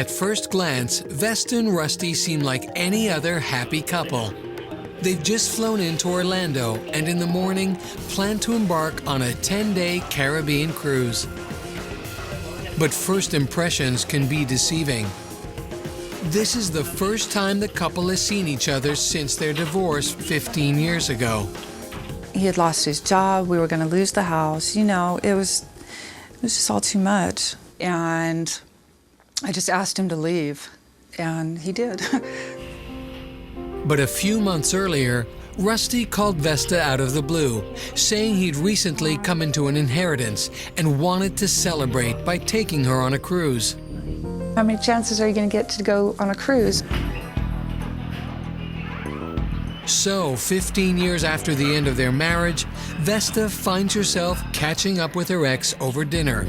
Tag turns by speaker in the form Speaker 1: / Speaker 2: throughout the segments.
Speaker 1: At first glance, Vesta and Rusty seem like any other happy couple. They've just flown into Orlando and in the morning plan to embark on a 10-day Caribbean cruise. But first impressions can be deceiving. This is the first time the couple has seen each other since their divorce 15 years ago.
Speaker 2: He had lost his job, we were going to lose the house, you know, it was just all too much. And I just asked him to leave, and he did.
Speaker 1: But a few months earlier, Rusty called Vesta out of the blue, saying he'd recently come into an inheritance and wanted to celebrate by taking her on a cruise.
Speaker 2: How many chances are you going to get to go on a cruise?
Speaker 1: So, 15 years after the end of their marriage, Vesta finds herself catching up with her ex over dinner.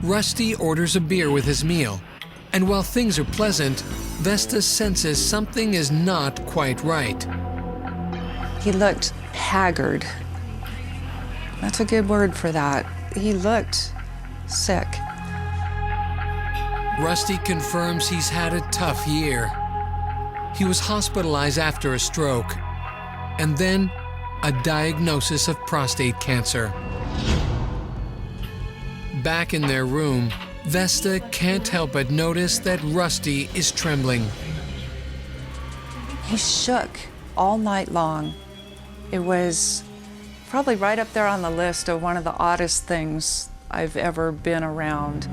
Speaker 1: Rusty orders a beer with his meal, and while things are pleasant, Vesta senses something is not quite right.
Speaker 2: He looked haggard. That's a good word for that. He looked sick.
Speaker 1: Rusty confirms he's had a tough year. He was hospitalized after a stroke, and then a diagnosis of prostate cancer. Back in their room, Vesta can't help but notice that Rusty is trembling.
Speaker 2: He shook all night long. It was probably right up there on the list of one of the oddest things I've ever been around.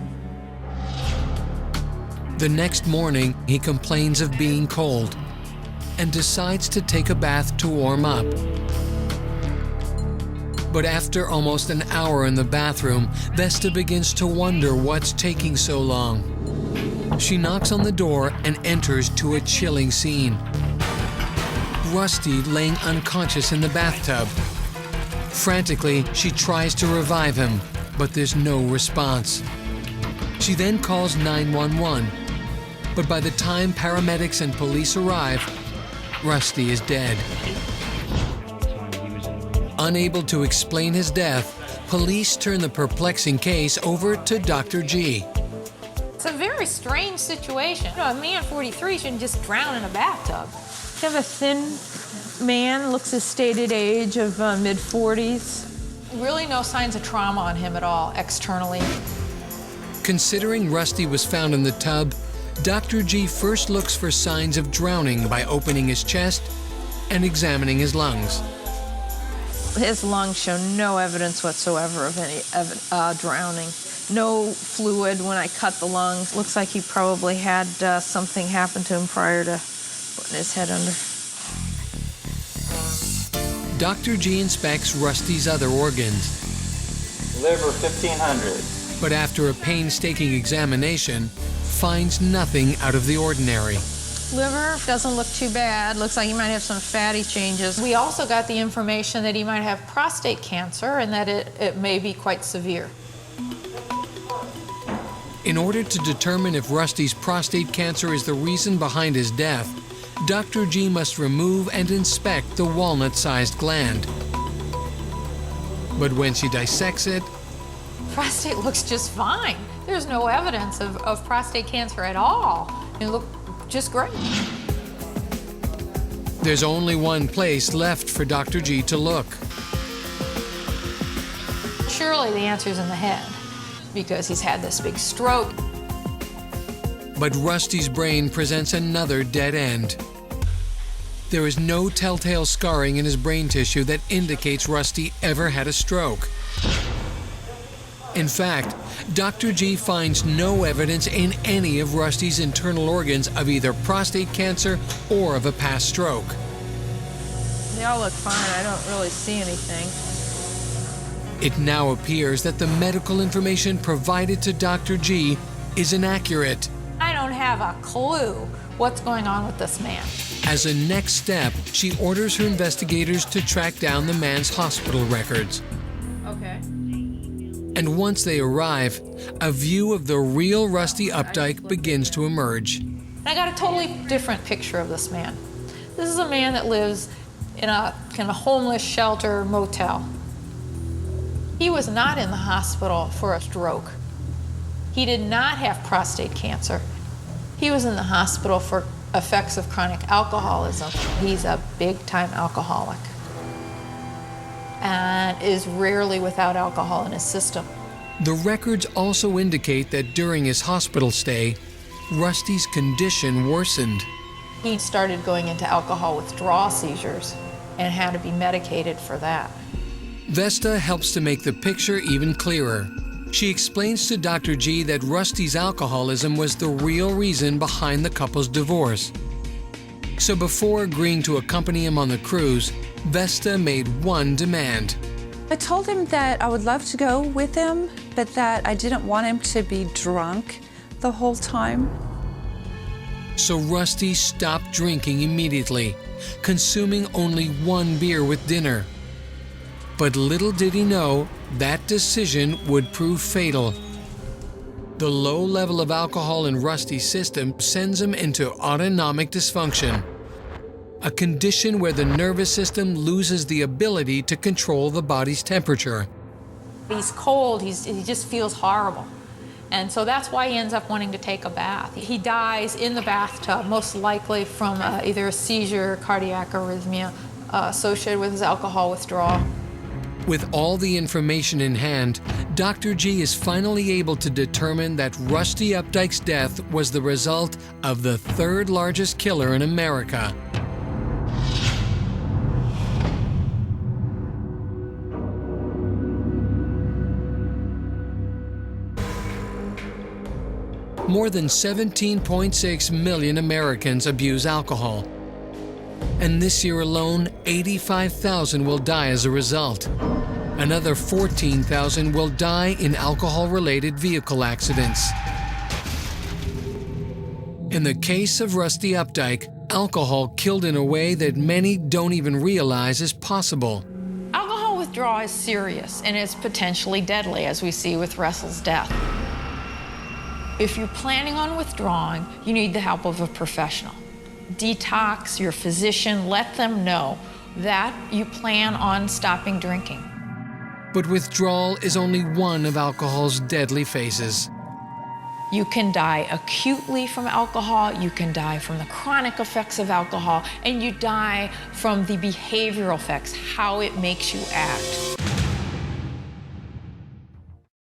Speaker 1: The next morning, he complains of being cold and decides to take a bath to warm up. But after almost an hour in the bathroom, Vesta begins to wonder what's taking so long. She knocks on the door and enters to a chilling scene. Rusty laying unconscious in the bathtub. Frantically, she tries to revive him, but there's no response. She then calls 911, but by the time paramedics and police arrive, Rusty is dead. Unable to explain his death, police turn the perplexing case over to Dr. G.
Speaker 3: It's a very strange situation. You know, a man 43 shouldn't just drown in a bathtub. You have a thin man, looks his stated age of mid-40s. Really no signs of trauma on him at all, externally.
Speaker 1: Considering Rusty was found in the tub, Dr. G first looks for signs of drowning by opening his chest and examining his lungs.
Speaker 3: His lungs show no evidence whatsoever of any drowning. No fluid when I cut the lungs. Looks like he probably had something happen to him prior to putting his head under.
Speaker 1: Dr. G inspects Rusty's other organs.
Speaker 4: Liver 1500.
Speaker 1: But after a painstaking examination, finds nothing out of the ordinary.
Speaker 3: Liver doesn't look too bad. Looks like he might have some fatty changes. We also got the information that he might have prostate cancer and that it may be quite severe.
Speaker 1: In order to determine if Rusty's prostate cancer is the reason behind his death, Dr. G must remove and inspect the walnut-sized gland. But when she dissects it,
Speaker 3: prostate looks just fine. There's no evidence of prostate cancer at all. It looked just great.
Speaker 1: There's only one place left for Dr. G to look.
Speaker 3: Surely the answer's in the head, because he's had this big stroke.
Speaker 1: But Rusty's brain presents another dead end. There is no telltale scarring in his brain tissue that indicates Rusty ever had a stroke. In fact, Dr. G finds no evidence in any of Rusty's internal organs of either prostate cancer or of a past stroke.
Speaker 3: They all look fine. I don't really see anything.
Speaker 1: It now appears that the medical information provided to Dr. G is inaccurate.
Speaker 3: I don't have a clue what's going on with this man.
Speaker 1: As a next step, she orders her investigators to track down the man's hospital records.
Speaker 3: Okay.
Speaker 1: And once they arrive, a view of the real Rusty Updike begins to emerge.
Speaker 3: I got a totally different picture of this man. This is a man that lives in a kind of homeless shelter motel. He was not in the hospital for a stroke. He did not have prostate cancer. He was in the hospital for effects of chronic alcoholism. He's a big-time alcoholic and is rarely without alcohol in his system.
Speaker 1: The records also indicate that during his hospital stay, Rusty's condition worsened.
Speaker 3: He started going into alcohol withdrawal seizures and had to be medicated for that.
Speaker 1: Vesta helps to make the picture even clearer. She explains to Dr. G that Rusty's alcoholism was the real reason behind the couple's divorce. So before agreeing to accompany him on the cruise, Vesta made one demand.
Speaker 2: I told him that I would love to go with him, but that I didn't want him to be drunk the whole time.
Speaker 1: So Rusty stopped drinking immediately, consuming only one beer with dinner. But little did he know that decision would prove fatal. The low level of alcohol in Rusty's system sends him into autonomic dysfunction, a condition where the nervous system loses the ability to control the body's temperature.
Speaker 3: He's cold, he just feels horrible. And so that's why he ends up wanting to take a bath. He dies in the bathtub, most likely from either a seizure or cardiac arrhythmia associated with his alcohol withdrawal.
Speaker 1: With all the information in hand, Dr. G is finally able to determine that Rusty Updike's death was the result of the third largest killer in America. More than 17.6 million Americans abuse alcohol. And this year alone, 85,000 will die as a result. Another 14,000 will die in alcohol-related vehicle accidents. In the case of Rusty Updike, alcohol killed in a way that many don't even realize is possible.
Speaker 3: Alcohol withdrawal is serious and is potentially deadly, as we see with Russell's death. If you're planning on withdrawing, you need the help of a professional. Detox, your physician, let them know that you plan on stopping drinking.
Speaker 1: But withdrawal is only one of alcohol's deadly faces.
Speaker 3: You can die acutely from alcohol, you can die from the chronic effects of alcohol, and you die from the behavioral effects, how it makes you act.